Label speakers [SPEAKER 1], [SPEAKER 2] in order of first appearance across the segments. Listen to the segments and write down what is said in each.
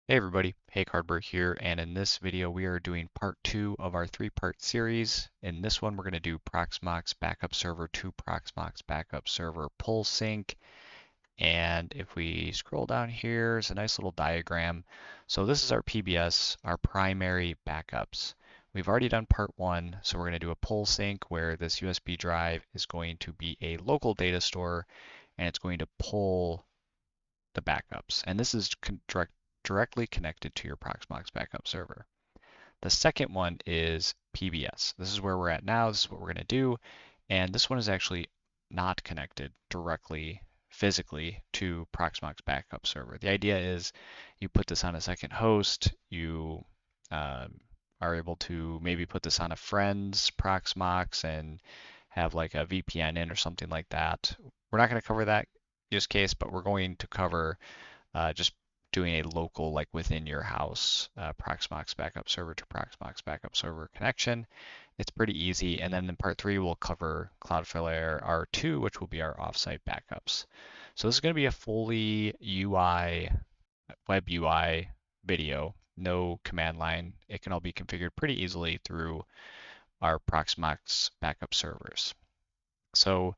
[SPEAKER 1] Hey everybody, Hey Cardberg here, and in this video we are doing part 2 of our 3-part series. In this one we're going to do Proxmox Backup Server to Proxmox Backup Server pull sync, and if we scroll down here, it's a nice little diagram. So this is our PBS, our primary backups. We've already done part 1, so we're going to do a pull sync where this USB drive is going to be a local data store, and it's going to pull the backups. And this is directly connected to your Proxmox backup server. The second one is PBS. This is where we're at now. This is what we're going to do. And this one is actually not connected directly physically to Proxmox backup server. The idea is you put this on a second host, you are able to maybe put this on a friend's Proxmox and have like a VPN in or something like that. We're not going to cover that use case, but we're going to cover just doing a local, like within your house, Proxmox backup server to Proxmox backup server connection. It's pretty easy. And then in part 3, we'll cover Cloudflare R2, which will be our offsite backups. So this is going to be a fully web UI video, no command line. It can all be configured pretty easily through our Proxmox backup servers. So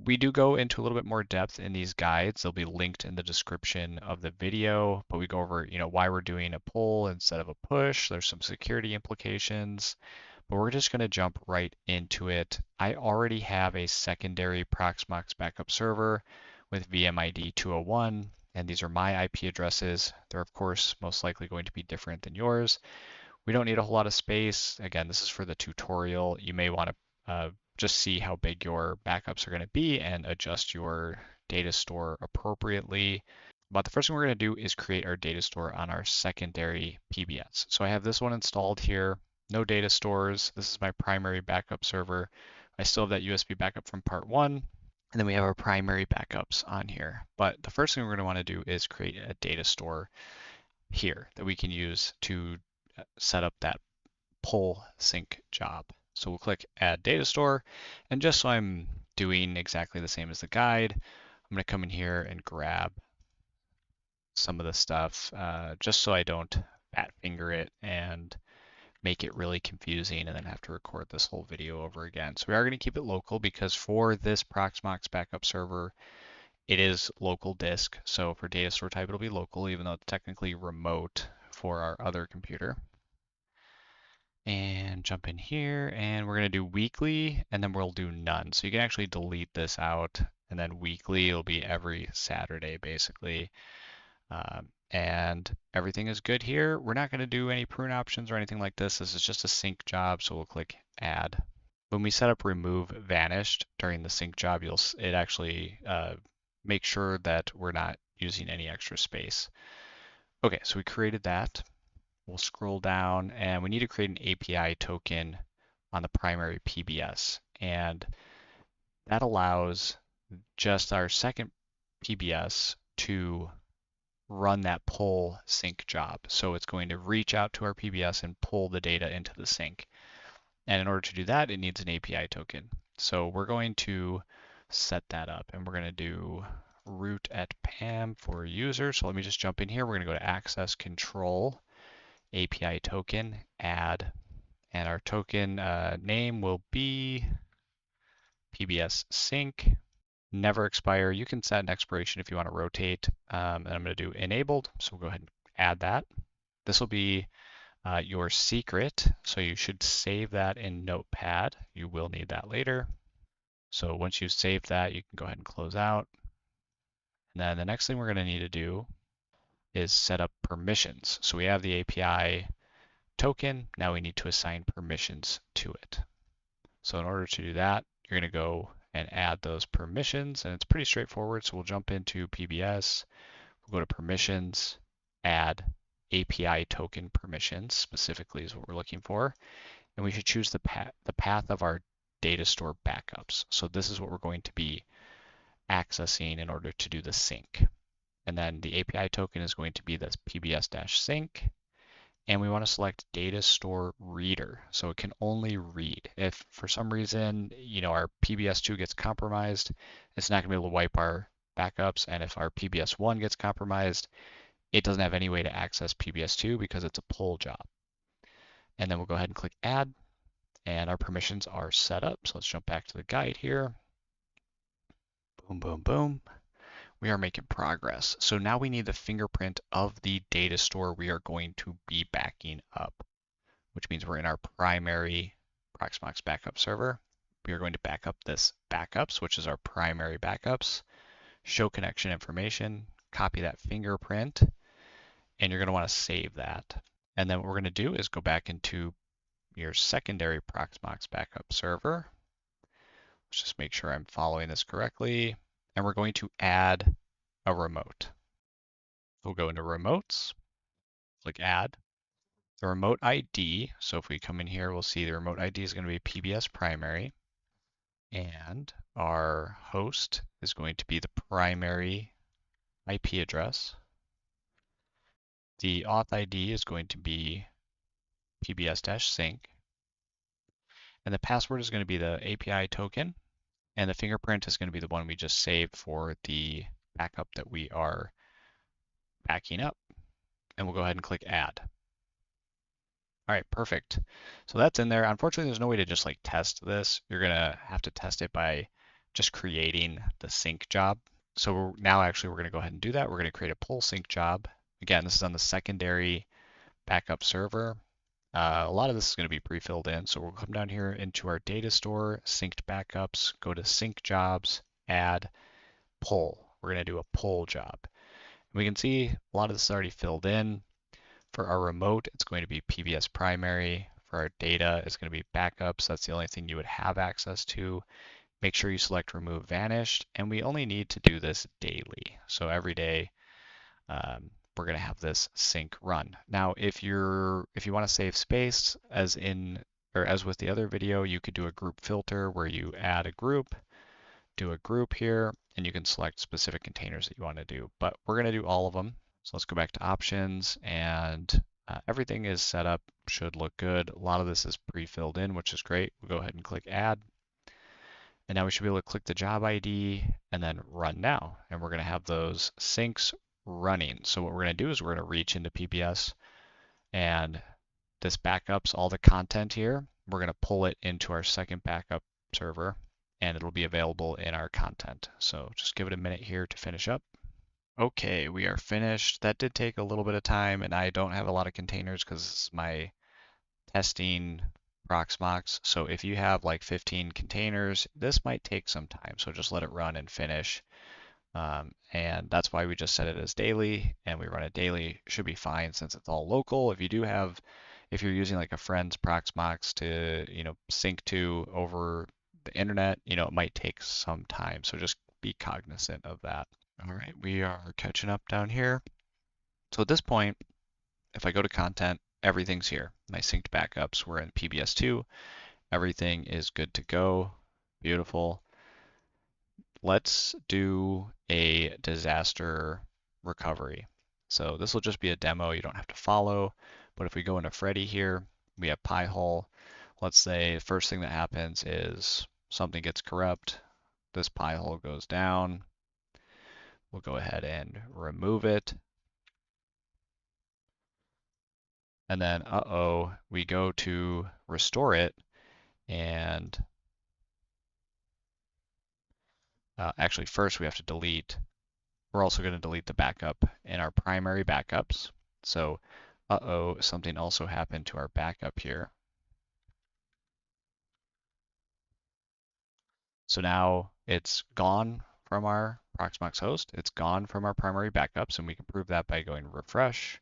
[SPEAKER 1] we do go into a little bit more depth in these guides. They'll be linked in the description of the video, but we go over, why we're doing a pull instead of a push. There's some security implications, but we're just going to jump right into it. I already have a secondary Proxmox backup server with VMID 201, and these are my IP addresses. They're, of course, most likely going to be different than yours. We don't need a whole lot of space. Again, this is for the tutorial. You may want to just see how big your backups are going to be and adjust your data store appropriately. But the first thing we're going to do is create our data store on our secondary PBS. So I have this one installed here, no data stores. This is my primary backup server. I still have that USB backup from part 1. And then we have our primary backups on here. But the first thing we're going to want to do is create a data store here that we can use to set up that pull sync job. So we'll click Add Data Store, and just so I'm doing exactly the same as the guide, I'm going to come in here and grab some of the stuff just so I don't fat finger it and make it really confusing and then have to record this whole video over again. So we are going to keep it local because for this Proxmox backup server, it is local disk. So for data store type, it'll be local, even though it's technically remote for our other computer. And jump in here, and we're going to do weekly, and then we'll do none. So you can actually delete this out, and then weekly will be every Saturday, basically. And everything is good here. We're not going to do any prune options or anything like this. This is just a sync job, so we'll click Add. When we set up Remove Vanished during the sync job, it actually make sure that we're not using any extra space. Okay, so we created that. We'll scroll down and we need to create an API token on the primary PBS. And that allows just our second PBS to run that pull sync job. So it's going to reach out to our PBS and pull the data into the sync. And in order to do that, it needs an API token. So we're going to set that up, and we're going to do root at PAM for user. So let me just jump in here. We're going to go to access control, API token, add, and our token name will be PBS sync, never expire. You can set an expiration if you want to rotate, and I'm going to do enabled, so we'll go ahead and add that. This will be your secret, so you should save that in Notepad. You will need that later. So once you've saved that, you can go ahead and close out. And then the next thing we're going to need to do is set up permissions. So we have the API token. Now we need to assign permissions to it. So in order to do that, you're going to go and add those permissions, and it's pretty straightforward. So we'll jump into PBS, we'll go to permissions, add API token permissions, specifically is what we're looking for. And we should choose the path of our data store backups. So this is what we're going to be accessing in order to do the sync. And then the API token is going to be this PBS-sync. And we want to select DatastoreReader, so it can only read. If for some reason, our PBS2 gets compromised, it's not going to be able to wipe our backups. And if our PBS1 gets compromised, it doesn't have any way to access PBS2 because it's a pull job. And then we'll go ahead and click add, and our permissions are set up. So let's jump back to the guide here. Boom, boom, boom. We are making progress. So now we need the fingerprint of the data store we are going to be backing up, which means we're in our primary Proxmox Backup Server. We are going to back up this backups, which is our primary backups, show connection information, copy that fingerprint, and you're going to want to save that. And then what we're going to do is go back into your secondary Proxmox Backup Server. Let's just make sure I'm following this correctly. And we're going to add a remote. We'll go into remotes, click add. The remote ID, so if we come in here, we'll see the remote ID is going to be PBS primary. And our host is going to be the primary IP address. The auth ID is going to be PBS-sync. And the password is going to be the API token. And the fingerprint is going to be the one we just saved for the backup that we are backing up. And we'll go ahead and click add. All right, perfect. So that's in there. Unfortunately, there's no way to just like test this. You're gonna have to test it by just creating the sync job. So now actually we're gonna go ahead and do that. We're gonna create a pull sync job. Again, this is on the secondary backup server. A lot of this is gonna be pre-filled in. So we'll come down here into our data store, synced backups, go to sync jobs, add, pull. We're gonna do a pull job. We can see a lot of this is already filled in. For our remote, it's going to be PBS primary. For our data, it's going to be backups. That's the only thing you would have access to. Make sure you select remove vanished, and we only need to do this daily. So every day, we're going to have this sync run. Now, if you want to save space, as with the other video, you could do a group filter where you add a group, do a group here, and you can select specific containers that you want to do. But we're going to do all of them. So let's go back to options, and everything is set up, should look good. A lot of this is pre-filled in, which is great. We'll go ahead and click add. And now we should be able to click the job ID and then run now. And we're going to have those syncs running. So what we're going to do is we're going to reach into PBS, and this backups all the content here. We're going to pull it into our second backup server, and it'll be available in our content. So just give it a minute here to finish up. Okay, we are finished. That did take a little bit of time, and I don't have a lot of containers because it's my testing Proxmox. So if you have like 15 containers, this might take some time. So just let it run and finish. And that's why we just set it as daily, and we run it daily. It should be fine since it's all local. If you're using like a friend's Proxmox to, sync to over the internet, it might take some time. So just be cognizant of that. All right, we are catching up down here. So at this point, if I go to content, everything's here. My synced backups, we're in PBS2. Everything is good to go. Beautiful. Let's do a disaster recovery. So this will just be a demo. You don't have to follow. But if we go into Freddy here, we have Pi-hole. Let's say the first thing that happens is something gets corrupt. This Pi-hole goes down. We'll go ahead and remove it. And then, we go to restore it. And actually, first we have to delete. We're also going to delete the backup in our primary backups. So, something also happened to our backup here. So now it's gone from our Proxmox host. It's gone from our primary backups, and we can prove that by going refresh.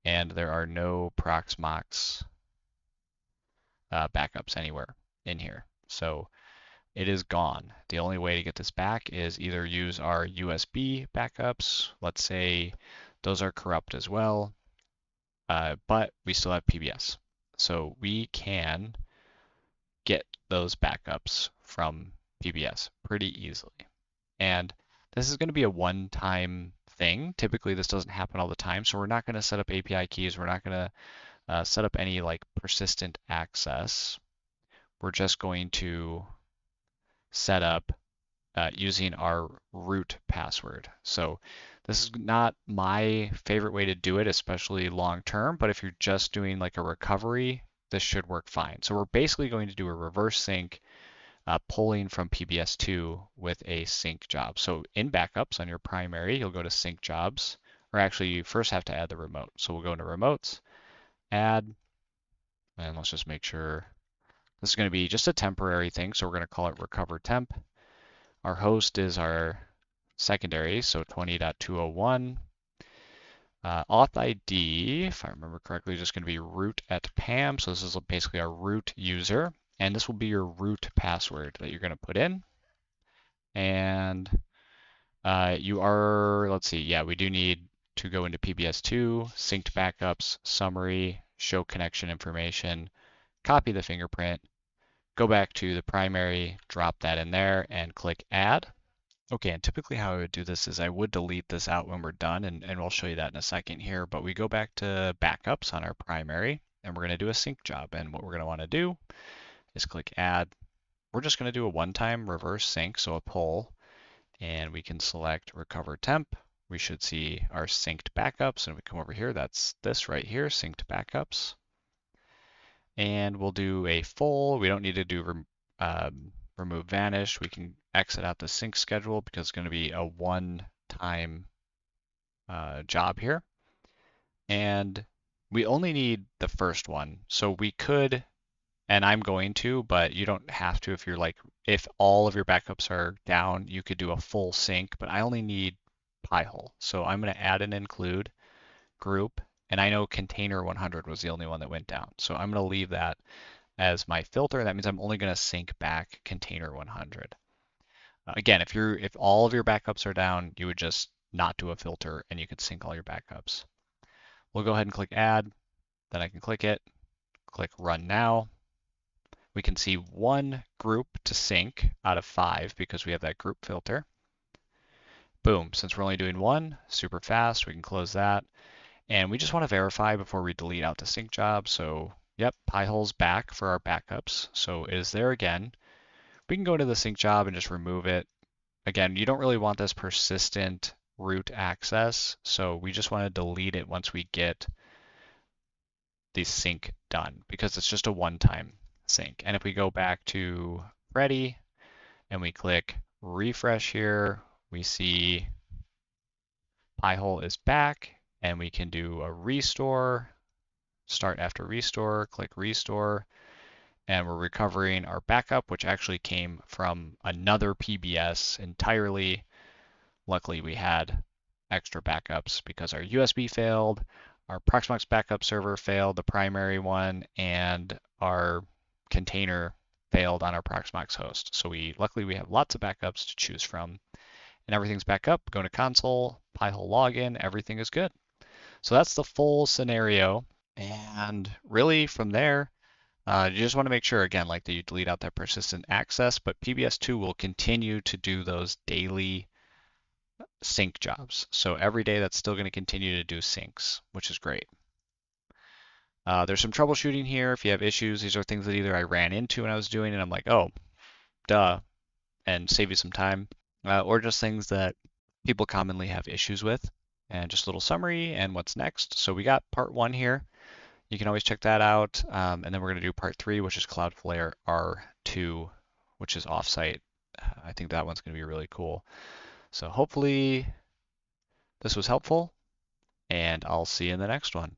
[SPEAKER 1] And there are no Proxmox backups anywhere in here. So it is gone. The only way to get this back is either use our USB backups. Let's say those are corrupt as well, but we still have PBS. So we can get those backups from PBS pretty easily. And this is going to be a one-time thing. Typically, this doesn't happen all the time, so we're not going to set up API keys. We're not going to set up any like persistent access. We're just going to set up using our root password. So This is not my favorite way to do it, especially long term, but if you're just doing like a recovery, this should work fine. So we're basically going to do a reverse sync, pulling from PBS2 with a sync job. So in backups on your primary, you'll go to sync jobs, or actually you first have to add the remote. So we'll go into remotes, add, and let's just make sure this is going to be just a temporary thing. So we're going to call it recover temp. Our host is our secondary, so 20.201. Auth ID, if I remember correctly, is just going to be root at PAM. So this is basically our root user, and this will be your root password that you're going to put in. And you are, let's see, yeah, we do need to go into PBS2, synced backups, summary, show connection information, copy the fingerprint, go back to the primary, drop that in there, and click add. Okay, and typically how I would do this is I would delete this out when we're done, and we'll show you that in a second here, but we go back to backups on our primary, and we're going to do a sync job. And what we're going to want to do is click add. We're just going to do a one-time reverse sync, so a pull, and we can select recover temp. We should see our synced backups, and we come over here, that's this right here, synced backups. And we'll do a full, we don't need to do remove vanish. We can exit out the sync schedule because it's going to be a one-time job here. And we only need the first one. So we could, and I'm going to, but you don't have to if you're like, if all of your backups are down, you could do a full sync, but I only need Pi-hole. So I'm going to add an include group, and I know container 100 was the only one that went down. So I'm going to leave that as my filter. That means I'm only going to sync back container 100. Again, if all of your backups are down, you would just not do a filter and you could sync all your backups. We'll go ahead and click add, then I can click it, click run now. We can see one group to sync out of 5 because we have that group filter. Boom, since we're only doing one, super fast, we can close that. And we just want to verify before we delete out the sync job. So yep, Pi-hole's back for our backups. So it is there again. We can go to the sync job and just remove it. Again, you don't really want this persistent root access, so we just want to delete it once we get the sync done because it's just a one-time sync. And if we go back to ready and we click refresh here, we see Pi-hole is back, and we can do a restore, start after restore, click restore, and we're recovering our backup, which actually came from another PBS entirely. Luckily, we had extra backups because our USB failed, our Proxmox Backup Server failed, the primary one, and our container failed on our Proxmox host. So luckily we have lots of backups to choose from, and everything's back up. Go to console, Pi-hole login, everything is good. So that's the full scenario, and really from there, you just want to make sure, again, like that you delete out that persistent access, but PBS2 will continue to do those daily sync jobs. So every day that's still going to continue to do syncs, which is great. There's some troubleshooting here. If you have issues, these are things that either I ran into when I was doing it, and I'm like, oh, duh, and save you some time, or just things that people commonly have issues with. And just a little summary and what's next. So we got part 1 here. You can always check that out. And then we're going to do part 3, which is Cloudflare R2, which is offsite. I think that one's going to be really cool. So hopefully this was helpful, and I'll see you in the next one.